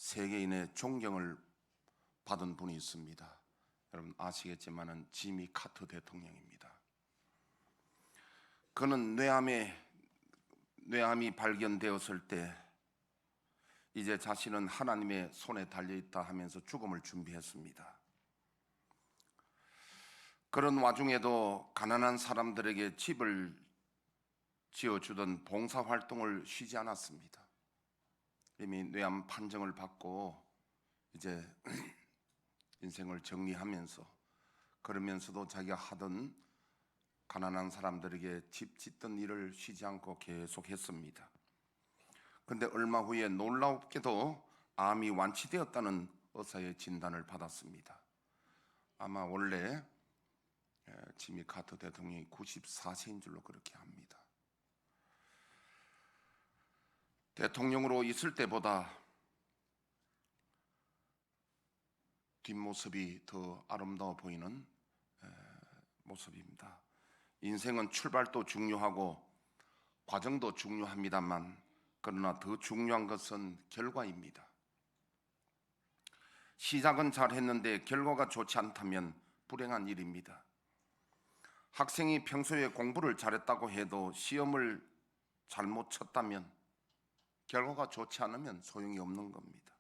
세계인의 존경을 받은 분이 있습니다. 여러분 아시겠지만은 지미 카터 대통령입니다. 그는 뇌암이 발견되었을 때 이제 자신은 하나님의 손에 달려있다 하면서 죽음을 준비했습니다. 그런 와중에도 가난한 사람들에게 집을 지어주던 봉사활동을 쉬지 않았습니다. 이미 뇌암 판정을 받고 이제 인생을 정리하면서, 그러면서도 자기가 하던 가난한 사람들에게 집 짓던 일을 쉬지 않고 계속했습니다. 그런데 얼마 후에 놀랍게도 암이 완치되었다는 의사의 진단을 받았습니다. 아마 원래 지미 카터 대통령이 94세인 줄로 그렇게 합니다. 대통령으로 있을 때보다 뒷모습이 더 아름다워 보이는 모습입니다. 인생은 출발도 중요하고 과정도 중요합니다만, 그러나 더 중요한 것은 결과입니다. 시작은 잘했는데 결과가 좋지 않다면 불행한 일입니다. 학생이 평소에 공부를 잘했다고 해도 시험을 잘못 쳤다면 결과가 좋지 않으면 소용이 없는 겁니다.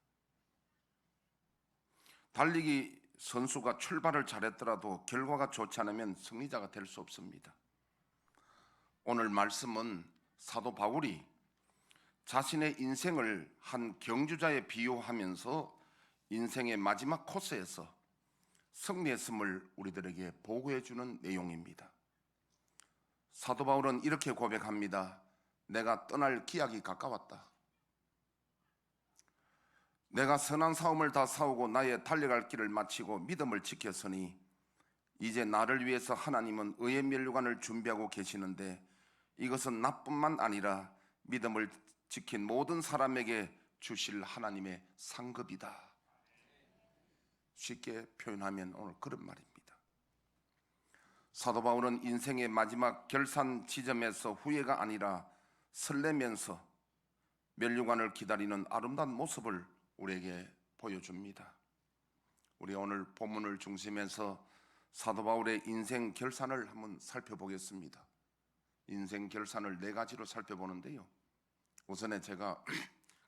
달리기 선수가 출발을 잘했더라도 결과가 좋지 않으면 승리자가 될 수 없습니다. 오늘 말씀은 사도 바울이 자신의 인생을 한 경주자에 비유하면서 인생의 마지막 코스에서 승리했음을 우리들에게 보고해 주는 내용입니다. 사도 바울은 이렇게 고백합니다. 내가 떠날 기약이 가까웠다. 내가 선한 싸움을 다 싸우고 나의 달려갈 길을 마치고 믿음을 지켰으니 이제 나를 위해서 하나님은 의의 면류관을 준비하고 계시는데 이것은 나뿐만 아니라 믿음을 지킨 모든 사람에게 주실 하나님의 상급이다. 쉽게 표현하면 오늘 그런 말입니다. 사도 바울은 인생의 마지막 결산 지점에서 후회가 아니라 설레면서 면류관을 기다리는 아름다운 모습을 우리에게 보여줍니다. 우리 오늘 본문을 중심해서 사도 바울의 인생 결산을 한번 살펴보겠습니다. 인생 결산을 4가지로 살펴보는데요, 우선에 제가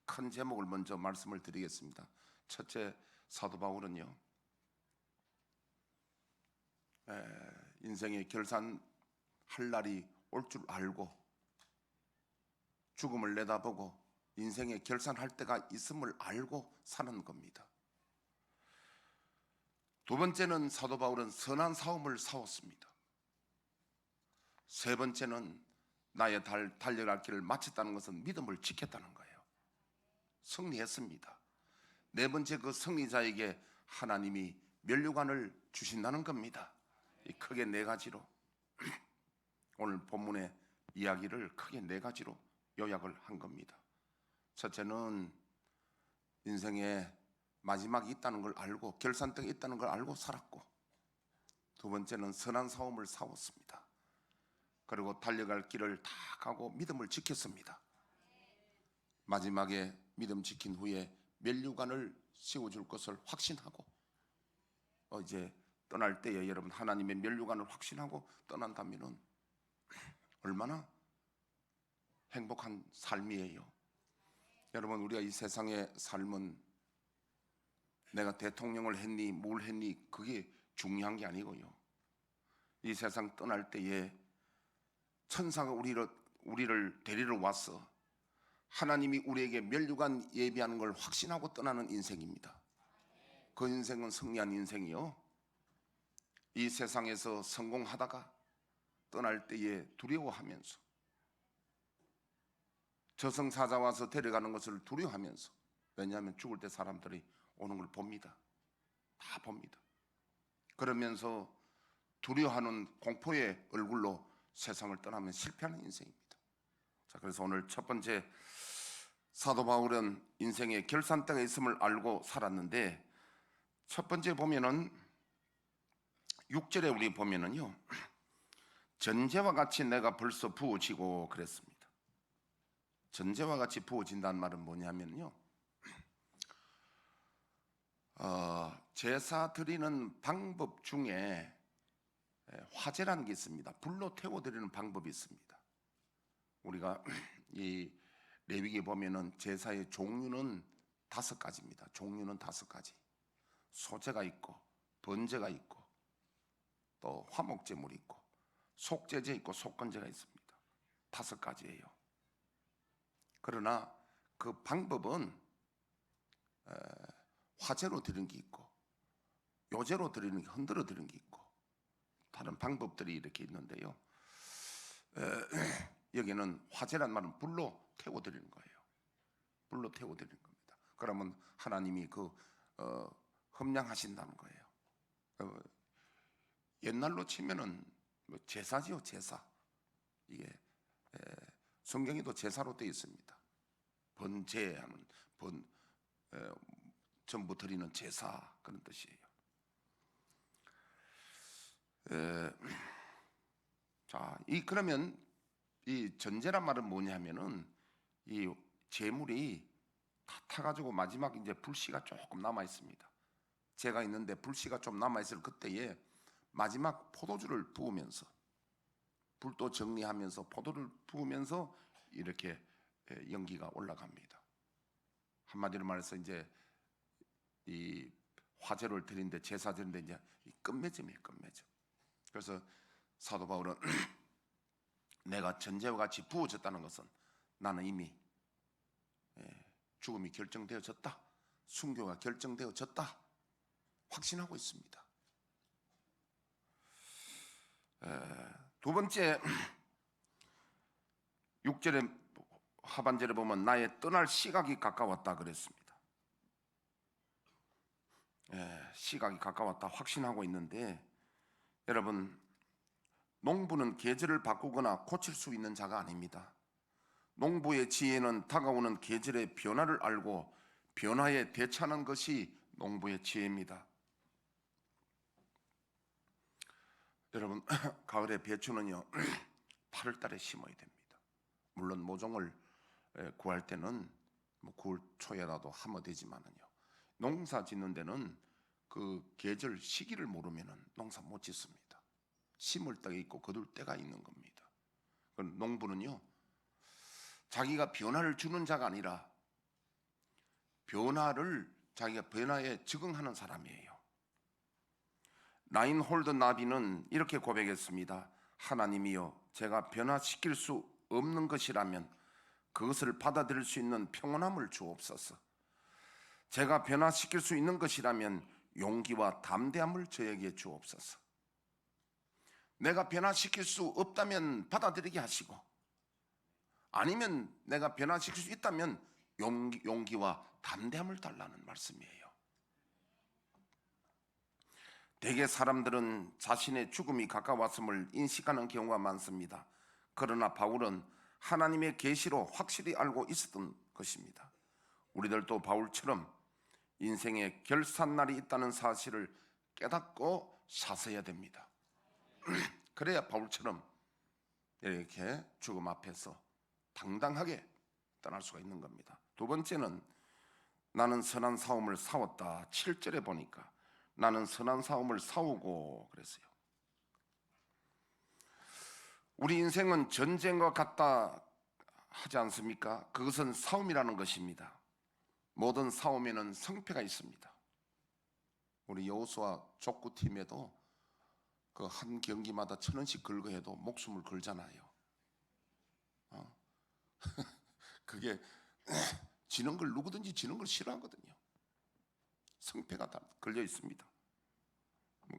큰 제목을 먼저 말씀을 드리겠습니다. 첫째, 사도 바울은요, 인생의 결산할 날이 올 줄 알고 죽음을 내다보고 인생의 결산할 때가 있음을 알고 사는 겁니다. 두 번째는 사도 바울은 선한 싸움을 싸웠습니다. 세 번째는 나의 달려갈 길을 마쳤다는 것은 믿음을 지켰다는 거예요. 승리했습니다. 네 번째, 그 승리자에게 하나님이 면류관을 주신다는 겁니다. 크게 4가지로 오늘 본문의 이야기를 크게 4가지로 요약을 한 겁니다. 첫째는 인생에 마지막이 있다는 걸 알고 결산등이 있다는 걸 알고 살았고, 두 번째는 선한 싸움을 싸웠습니다. 그리고 달려갈 길을 다 가고 믿음을 지켰습니다. 마지막에 믿음 지킨 후에 면류관을 씌워줄 것을 확신하고 이제 떠날 때에 여러분 하나님의 면류관을 확신하고 떠난다면 얼마나 행복한 삶이에요. 여러분, 우리가 이 세상의 삶은 내가 대통령을 했니 뭘 했니 그게 중요한 게 아니고요, 이 세상 떠날 때에 천사가 우리를 데리러 와서 하나님이 우리에게 면류관 예비하는 걸 확신하고 떠나는 인생입니다. 그 인생은 승리한 인생이요, 이 세상에서 성공하다가 떠날 때에 두려워하면서 저승사자 와서 데려가는 것을 두려워하면서, 왜냐하면 죽을 때 사람들이 오는 걸 봅니다. 다 봅니다. 그러면서 두려워하는 공포의 얼굴로 세상을 떠나면 실패하는 인생입니다. 자, 그래서 오늘 첫 번째, 사도 바울은 인생의 결산대가 있음을 알고 살았는데, 첫 번째 보면은 6절에 우리 보면은요, 전제와 같이 내가 벌써 부어지고 그랬습니다. 전제와 같이 부어진다는 말은 뭐냐면요, 제사 드리는 방법 중에 화제라는 게 있습니다. 불로 태워 드리는 방법이 있습니다. 우리가 이 레위기에 보면은 제사의 종류는 5가지입니다. 종류는 5가지. 소제가 있고 번제가 있고 또 화목제물이 있고 속제제 있고 속건제가 있습니다. 5가지예요. 그러나 그 방법은 화제로 드리는 게 있고 요제로 드리는 게 흔들어 드리는 게 있고 다른 방법들이 이렇게 있는데요. 여기는 화제란 말은 불로 태워 드리는 거예요. 불로 태워 드리는 겁니다. 그러면 하나님이 험량하신다는 거예요. 옛날로 치면은 제사지요, 제사. 이게 성경에도 제사로 되어 있습니다. 번제하는 전부 드리는 제사 그런 뜻이에요. 자, 그러면 이 전제란 말은 뭐냐면은 이 제물이 다 타가지고 마지막 이제 불씨가 조금 남아 있습니다. 제가 있는데 불씨가 좀 남아 있을 그때에 마지막 포도주를 부으면서 불도 정리하면서 포도를 부으면서 이렇게 연기가 올라갑니다. 한마디로 말해서 이제 이 화제를 드리는데 제사 드리는데 이제 끝맺음이에요, 끝맺음. 그래서 사도 바울은 내가 전제와 같이 부어졌다는 것은 나는 이미 죽음이 결정되어졌다, 순교가 결정되어졌다 확신하고 있습니다. 두 번째 6절의 하반절에 보면 나의 떠날 시각이 가까웠다 그랬습니다. 시각이 가까웠다 확신하고 있는데 여러분, 농부는 계절을 바꾸거나 고칠 수 있는 자가 아닙니다. 농부의 지혜는 다가오는 계절의 변화를 알고 변화에 대처하는 것이 농부의 지혜입니다. 여러분, 가을에 배추는요 8월 달에 심어야 됩니다. 물론 모종을 구할 때는 9월 초에라도 하면 되지만은요, 농사 짓는 데는 그 계절 시기를 모르면은 농사 못 짓습니다. 심을 때가 있고 거둘 때가 있는 겁니다. 농부는요 자기가 변화를 주는 자가 아니라 자기가 변화에 적응하는 사람이에요. 라인홀드 나비는 이렇게 고백했습니다. 하나님이여, 제가 변화시킬 수 없는 것이라면 그것을 받아들일 수 있는 평온함을 주옵소서. 제가 변화시킬 수 있는 것이라면 용기와 담대함을 저에게 주옵소서. 내가 변화시킬 수 없다면 받아들이게 하시고, 아니면 내가 변화시킬 수 있다면 용기와 담대함을 달라는 말씀이에요. 대개 사람들은 자신의 죽음이 가까웠음을 인식하는 경우가 많습니다. 그러나 바울은 하나님의 계시로 확실히 알고 있었던 것입니다. 우리들도 바울처럼 인생의 결산날이 있다는 사실을 깨닫고 사서야 됩니다. 그래야 바울처럼 이렇게 죽음 앞에서 당당하게 떠날 수가 있는 겁니다. 두 번째는 나는 선한 싸움을 싸웠다. 7절에 보니까 나는 선한 싸움을 싸우고 그랬어요. 우리 인생은 전쟁과 같다 하지 않습니까? 그것은 싸움이라는 것입니다. 모든 싸움에는 성패가 있습니다. 우리 여호수아 족구팀에도 그 한 경기마다 1,000원씩 걸고 해도 목숨을 걸잖아요. 그게 지는 걸, 누구든지 지는 걸 싫어하거든요. 성패가 다 걸려 있습니다.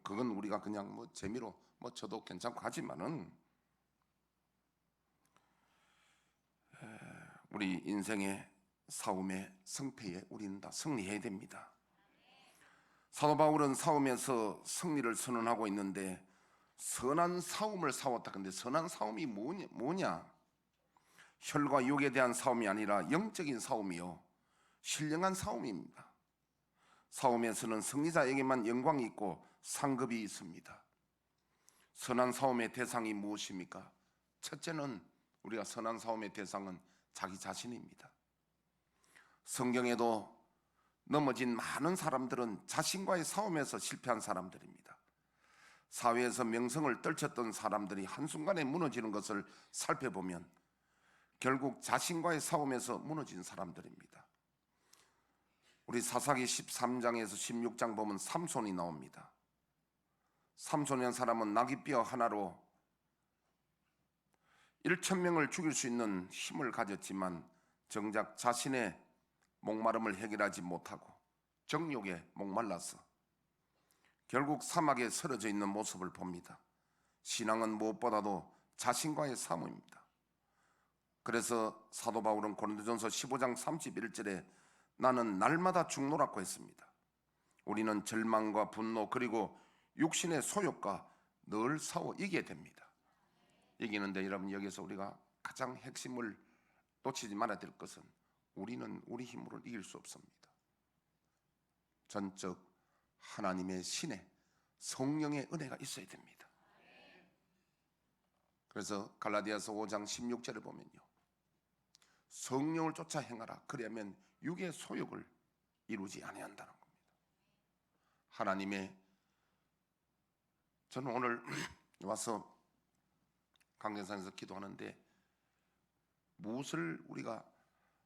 그건 우리가 그냥 재미로 저도 괜찮고 하지만은 우리 인생의 싸움의 성패에 우리는 다 승리해야 됩니다. 사도 바울은 싸움에서 승리를 선언하고 있는데 선한 싸움을 싸웠다. 근데 선한 싸움이 뭐냐? 혈과 육에 대한 싸움이 아니라 영적인 싸움이요, 신령한 싸움입니다. 싸움에서는 승리자에게만 영광이 있고 상급이 있습니다. 선한 싸움의 대상이 무엇입니까? 첫째는 우리가 선한 싸움의 대상은 자기 자신입니다. 성경에도 넘어진 많은 사람들은 자신과의 싸움에서 실패한 사람들입니다. 사회에서 명성을 떨쳤던 사람들이 한순간에 무너지는 것을 살펴보면 결국 자신과의 싸움에서 무너진 사람들입니다. 우리 사사기 13장에서 16장 보면 삼손이 나옵니다. 삼손이라는 사람은 나귀뼈 하나로 1,000명을 죽일 수 있는 힘을 가졌지만 정작 자신의 목마름을 해결하지 못하고 정욕에 목말라서 결국 사막에 쓰러져 있는 모습을 봅니다. 신앙은 무엇보다도 자신과의 싸움입니다. 그래서 사도 바울은 고린도전서 15장 31절에 나는 날마다 죽노라고 했습니다. 우리는 절망과 분노 그리고 육신의 소욕과 늘 싸워 이기게 됩니다. 이기는데 여러분, 여기서 우리가 가장 핵심을 놓치지 말아야 될 것은 우리는 우리 힘으로 이길 수 없습니다. 전적 하나님의 신의 성령의 은혜가 있어야 됩니다. 그래서 갈라디아서 5장 16절을 보면요, 성령을 쫓아 행하라. 그러면 육의 소욕을 이루지 아니한다는 겁니다. 하나님의, 저는 오늘 와서 강경산에서 기도하는데 무엇을 우리가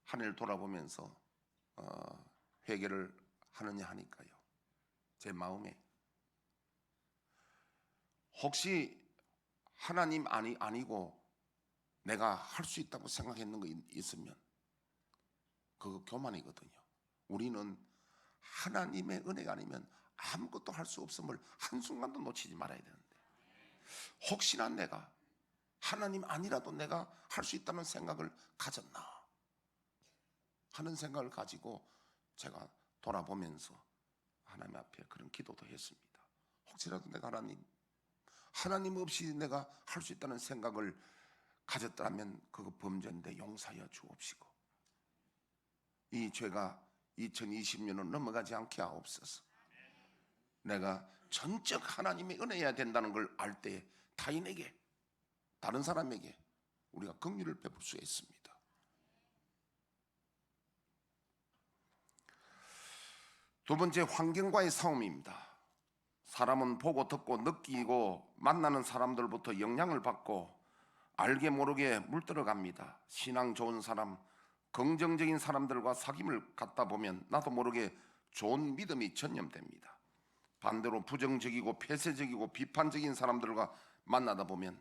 하늘을 돌아보면서 회개를 하느냐 하니까요, 제 마음에 혹시 하나님 아니고 내가 할 수 있다고 생각했는 거 있으면 그거 교만이거든요. 우리는 하나님의 은혜가 아니면 아무것도 할 수 없음을 한순간도 놓치지 말아야 되는데, 혹시나 내가 하나님 아니라도 내가 할 수 있다는 생각을 가졌나 하는 생각을 가지고 제가 돌아보면서 하나님 앞에 그런 기도도 했습니다. 혹시라도 내가 하나님 없이 내가 할 수 있다는 생각을 가졌다면 그거 범죄인데 용서하여 주옵시고 이 죄가 2020년은 넘어가지 않게 하옵소서. 내가 전적 하나님의 은혜여야 된다는 걸 알 때 타인에게, 다른 사람에게 우리가 긍휼을 베풀 수 있습니다. 두 번째, 환경과의 싸움입니다. 사람은 보고 듣고 느끼고 만나는 사람들부터 영향을 받고 알게 모르게 물들어갑니다. 신앙 좋은 사람, 긍정적인 사람들과 사귐을 갖다 보면 나도 모르게 좋은 믿음이 전염됩니다. 반대로 부정적이고 폐쇄적이고 비판적인 사람들과 만나다 보면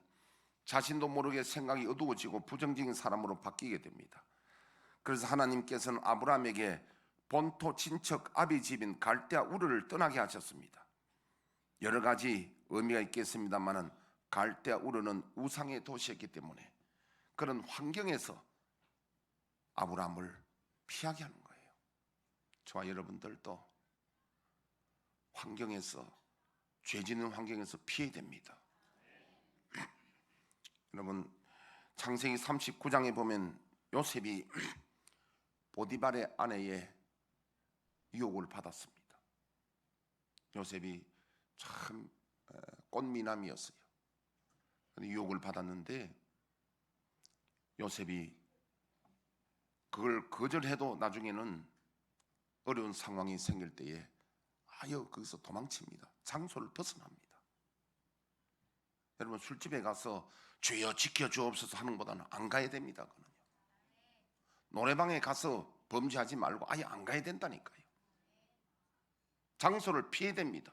자신도 모르게 생각이 어두워지고 부정적인 사람으로 바뀌게 됩니다. 그래서 하나님께서는 아브라함에게 본토 친척 아비 집인 갈대아 우르를 떠나게 하셨습니다. 여러 가지 의미가 있겠습니다만은 갈대아 우르는 우상의 도시였기 때문에 그런 환경에서 아브라함을 피하게 하는 거예요. 저와 여러분들도 환경에서, 죄 짓는 환경에서 피해야 됩니다. 여러분, 창세기 39장에 보면 요셉이 보디발의 아내의 유혹을 받았습니다. 요셉이 참 꽃미남이었어요. 유혹을 받았는데 요셉이 그걸 거절해도 나중에는 어려운 상황이 생길 때에 거기서 도망칩니다. 장소를 벗어납니다. 여러분, 술집에 가서 주여 지켜주옵소서 하는 것보다는 안 가야 됩니다. 그는요. 노래방에 가서 범죄하지 말고 아예 안 가야 된다니까요. 장소를 피해야 됩니다.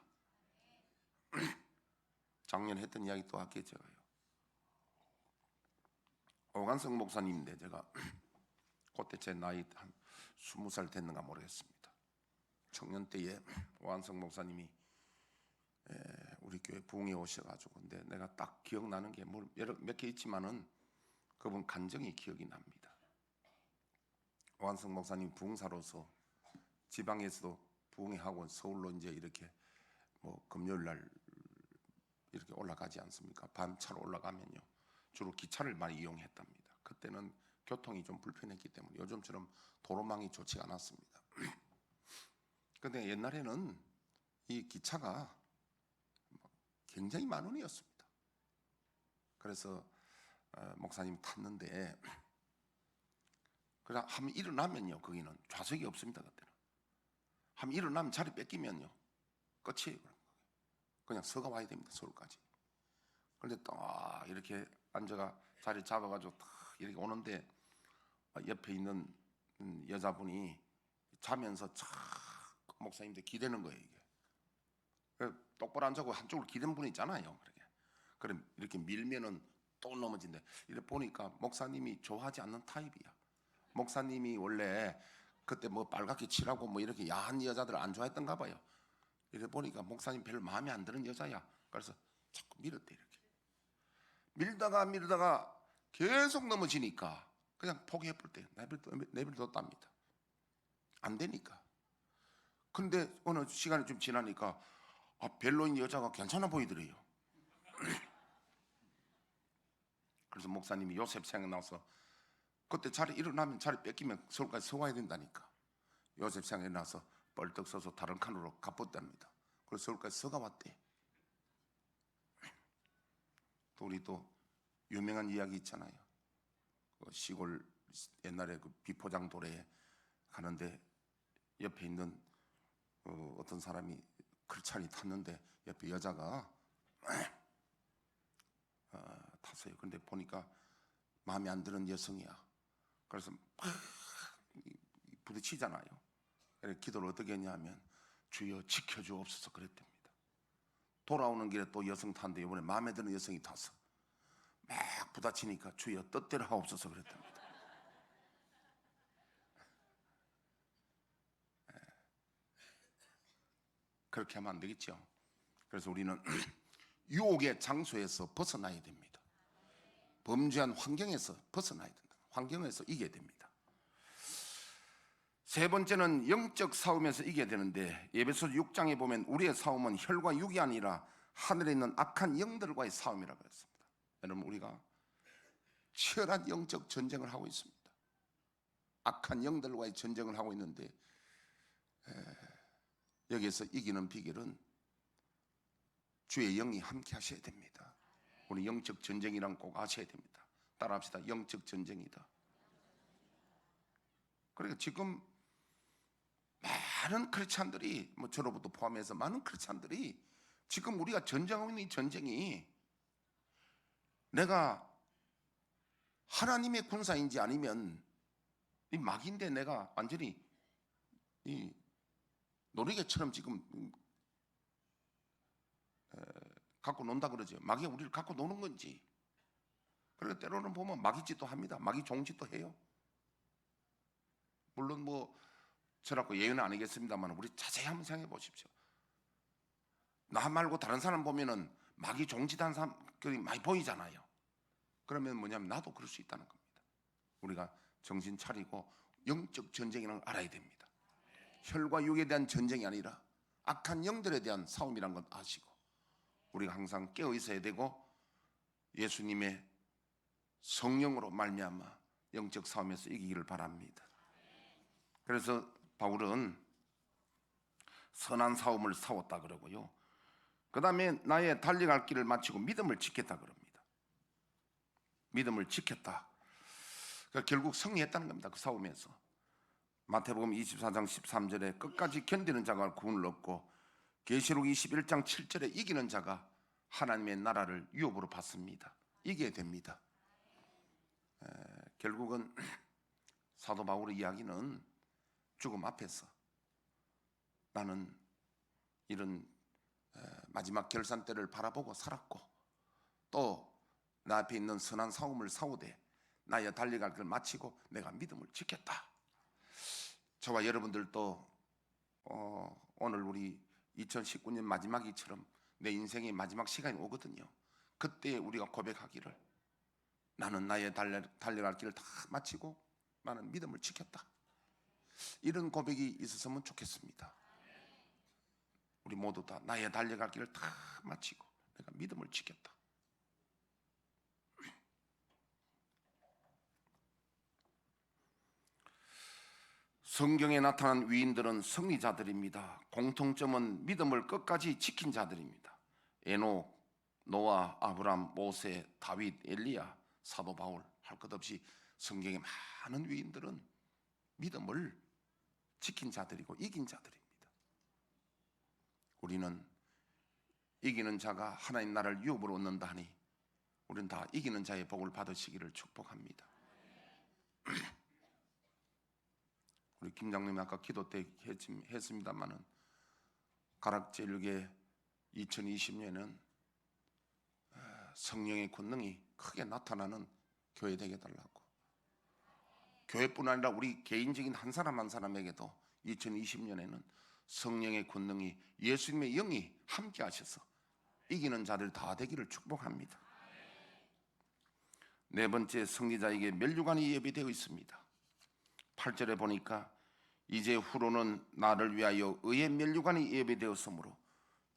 작년 했던 이야기 또 할게요. 제가요, 오관성 목사님인데 제가 그때 제 나이 한 20살 됐는가 모르겠습니다. 청년 때에 오관성 목사님이 우리 교회 부흥에 오셔가지고, 근데 내가 딱 기억나는 게 몇 개 있지만은 그분 간증이 기억이 납니다. 오관성 목사님 부흥사로서 지방에서도 부흥회 하고 서울로 이제 이렇게 금요일 날 이렇게 올라가지 않습니까? 밤차로 올라가면요, 주로 기차를 많이 이용했답니다. 그때는 교통이 좀 불편했기 때문에 요즘처럼 도로망이 좋지가 않았습니다. 근데 옛날에는 이 기차가 굉장히 만 원이었습니다. 그래서 목사님 탔는데, 그냥 한번 일어나면요, 거기는 좌석이 없습니다. 그때는 한번 일어나면 자리 뺏기면요 끝이에요. 그냥 서가 와야 됩니다. 서울까지. 그런데 딱 이렇게 앉아가 자리 잡아가지고 딱 이렇게 오는데 옆에 있는 여자분이 자면서 촥 목사님한테 기대는 거예요. 이게 똑바로 앉아고 한쪽으로 기댄 분이 있잖아요. 그럼 이렇게 밀면은 또 넘어진대. 이렇게 보니까 목사님이 좋아하지 않는 타입이야. 목사님이 원래 그때 뭐 빨갛게 칠하고 뭐 이렇게 야한 여자들 안 좋아했던가 봐요. 이래 보니까 목사님 별로 마음에 안 드는 여자야. 그래서 자꾸 밀었대. 이렇게 밀다가 계속 넘어지니까 그냥 포기해볼 때 내버려뒀답니다. 안 되니까. 근데 어느 시간이 좀 지나니까 벨로인 여자가 괜찮아 보이더래요. 그래서 목사님이 요셉 생각나서 그때 자리 일어나면 자리 뺏기면 서울까지 서와야 된다니까. 요셉 생각나서 벌떡 서서 다른 칸으로 가봤답니다. 그래서 서울까지 서가 왔대. 또 우리 또 유명한 이야기 있잖아요. 시골 옛날에 그 비포장 도래에 가는데 옆에 있는 어떤 사람이 크루찬이 탔는데 옆에 여자가 탔어요. 근데 보니까 마음에 안 드는 여성이야. 그래서 막 부딪히잖아요. 그래서 기도를 어떻게 했냐면 주여 지켜주옵소서 그랬답니다. 돌아오는 길에 또 여성 탔는데 이번에 마음에 드는 여성이 탔어. 막 부딪히니까 주여 뜻대로 하옵소서 그랬답니다. 그렇게 하면 안 되겠죠. 그래서 우리는 유혹의 장소에서 벗어나야 됩니다. 범죄한 환경에서 벗어나야 된다. 환경에서 이겨야 됩니다. 세 번째는 영적 싸움에서 이겨야 되는데 에베소서 6장에 보면 우리의 싸움은 혈과 육이 아니라 하늘에 있는 악한 영들과의 싸움이라고 했습니다. 여러분 우리가 치열한 영적 전쟁을 하고 있습니다. 악한 영들과의 전쟁을 하고 있는데 여기에서 이기는 비결은 주의 영이 함께 하셔야 됩니다. 우리 영적 전쟁이란 꼭 아셔야 됩니다. 따라합시다. 영적 전쟁이다. 그러니까 지금 많은 크리스찬들이 뭐 저로부터 포함해서 많은 크리스찬들이 지금 우리가 전쟁하고 있는 이 전쟁이 내가 하나님의 군사인지 아니면 이 마귀인데 내가 완전히 이 놀이개처럼 지금 갖고 논다 그러죠. 마귀가 우리를 갖고 노는 건지. 그리고 때로는 보면 마귀 짓도 합니다. 마귀 종짓도 해요. 물론 뭐 저라고 예언은 아니겠습니다만 우리 자세히 한번 생각해 보십시오. 나 말고 다른 사람 보면은 마귀 종짓하는 사람들이 많이 보이잖아요. 그러면 뭐냐면 나도 그럴 수 있다는 겁니다. 우리가 정신 차리고 영적 전쟁이라는 걸 알아야 됩니다. 혈과 육에 대한 전쟁이 아니라 악한 영들에 대한 싸움이라는 걸 아시고 우리가 항상 깨어 있어야 되고 예수님의 성령으로 말미암아 영적 싸움에서 이기기를 바랍니다. 그래서 바울은 선한 싸움을 싸웠다 그러고요. 그 다음에 나의 달려갈 길을 마치고 믿음을 지켰다 그럽니다. 믿음을 지켰다. 그러니까 결국 승리했다는 겁니다. 그 싸움에서. 마태복음 24장 13절에 끝까지 견디는 자가 구원을 얻고 계시록 21장 7절에 이기는 자가 하나님의 나라를 유업으로 받습니다. 이겨야 됩니다. 결국은 사도 바울의 이야기는 죽음 앞에서 나는 이런 마지막 결산 때를 바라보고 살았고 또 나 앞에 있는 선한 싸움을 싸우되 나의 달려갈 걸 마치고 내가 믿음을 지켰다. 저와 여러분들도 오늘 우리 2019년 마지막이처럼 내 인생의 마지막 시간이 오거든요. 그때 우리가 고백하기를 나는 나의 달려갈 길을 다 마치고 나는 믿음을 지켰다. 이런 고백이 있었으면 좋겠습니다. 우리 모두 다 나의 달려갈 길을 다 마치고 내가 믿음을 지켰다. 성경에 나타난 위인들은 승리자들입니다. 공통점은 믿음을 끝까지 지킨 자들입니다. 에녹, 노아, 아브람, 모세, 다윗, 엘리야, 사도 바울 할 것 없이 성경의 많은 위인들은 믿음을 지킨 자들이고 이긴 자들입니다. 우리는 이기는 자가 하나님 나라를 유업으로 얻는다 하니 우리는 다 이기는 자의 복을 받으시기를 축복합니다. 우리 김장님이 아까 기도 때 했습니다마는 가락제일교회 2020년에는 성령의 권능이 크게 나타나는 교회 되게 달라고, 교회뿐 아니라 우리 개인적인 한 사람 한 사람에게도 2020년에는 성령의 권능이, 예수님의 영이 함께 하셔서 이기는 자들 다 되기를 축복합니다. 네 번째, 승리자에게 면류관이 예비되어 있습니다. 8절에 보니까 이제 후로는 나를 위하여 의의 면류관이 예비되었으므로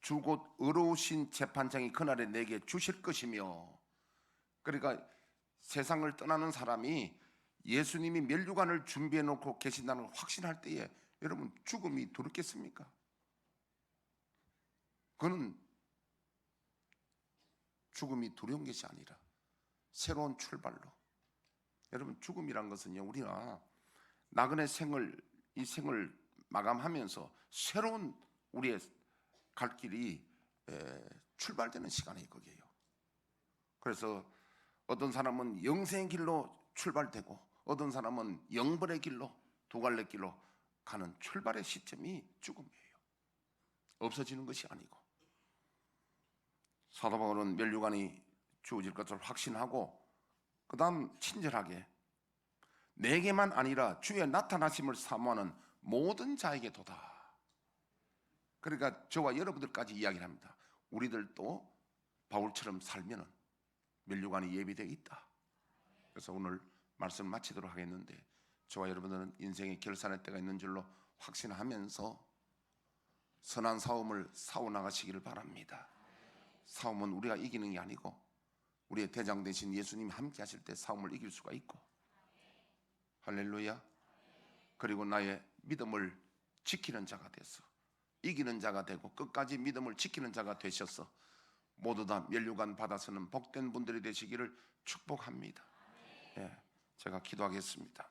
주 곧 의로우신 재판장이 그날에 내게 주실 것이며, 그러니까 세상을 떠나는 사람이 예수님이 면류관을 준비해 놓고 계신다는 걸 확신할 때에 여러분 죽음이 두렵겠습니까? 그는 죽음이 두려운 것이 아니라 새로운 출발로, 여러분 죽음이란 것은요, 우리가 나그네 생을, 이 생을 마감하면서 새로운 우리의 갈 길이 출발되는 시간이 거기에요. 그래서 어떤 사람은 영생의 길로 출발되고 어떤 사람은 영벌의 길로, 두 갈래 길로 가는 출발의 시점이 죽음이에요. 없어지는 것이 아니고, 사도 바울은 면류관이 주어질 것을 확신하고 그 다음 친절하게 내게만 아니라 주의 나타나심을 사모하는 모든 자에게 도다. 그러니까 저와 여러분들까지 이야기를 합니다. 우리들도 바울처럼 살면은 면류관이 예비되어 있다. 그래서 오늘 말씀을 마치도록 하겠는데, 저와 여러분들은 인생의 결산의 때가 있는 줄로 확신하면서 선한 싸움을 싸워 나가시기를 바랍니다. 싸움은 우리가 이기는 게 아니고 우리의 대장 되신 예수님이 함께 하실 때 싸움을 이길 수가 있고, 할렐루야. 그리고 나의 믿음을 지키는 자가 돼서 이기는 자가 되고 끝까지 믿음을 지키는 자가 되셔서 모두 다 면류관 받아서는 복된 분들이 되시기를 축복합니다. 예, 제가 기도하겠습니다.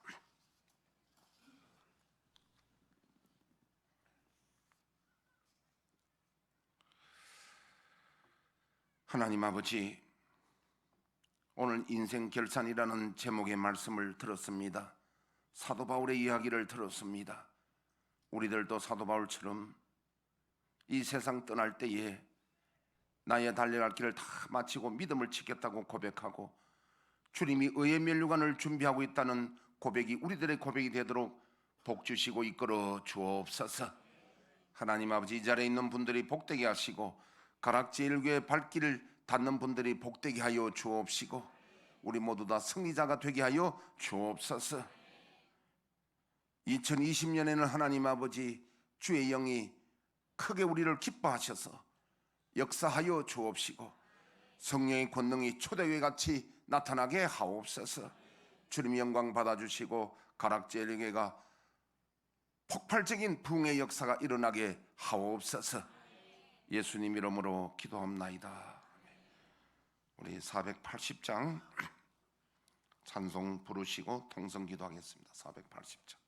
하나님 아버지, 오늘 인생 결산이라는 제목의 말씀을 들었습니다. 사도 바울의 이야기를 들었습니다. 우리들도 사도 바울처럼 이 세상 떠날 때에 나의 달려갈 길을 다 마치고 믿음을 지켰다고 고백하고 주님이 의의 면류관을 준비하고 있다는 고백이 우리들의 고백이 되도록 복 주시고 이끌어 주옵소서. 하나님 아버지, 이 자리에 있는 분들이 복되게 하시고 가락제일교회 발길을 닿는 분들이 복되게 하여 주옵시고 우리 모두 다 승리자가 되게 하여 주옵소서. 2020년에는 하나님 아버지 주의 영이 크게 우리를 기뻐하셔서 역사하여 주옵시고 성령의 권능이 초대교회 같이 나타나게 하옵소서. 주님의 영광 받아주시고 가락제일교회가 폭발적인 부흥의 역사가 일어나게 하옵소서. 예수님 이름으로 기도합나이다. 우리 480장 찬송 부르시고 통성 기도하겠습니다. 480장.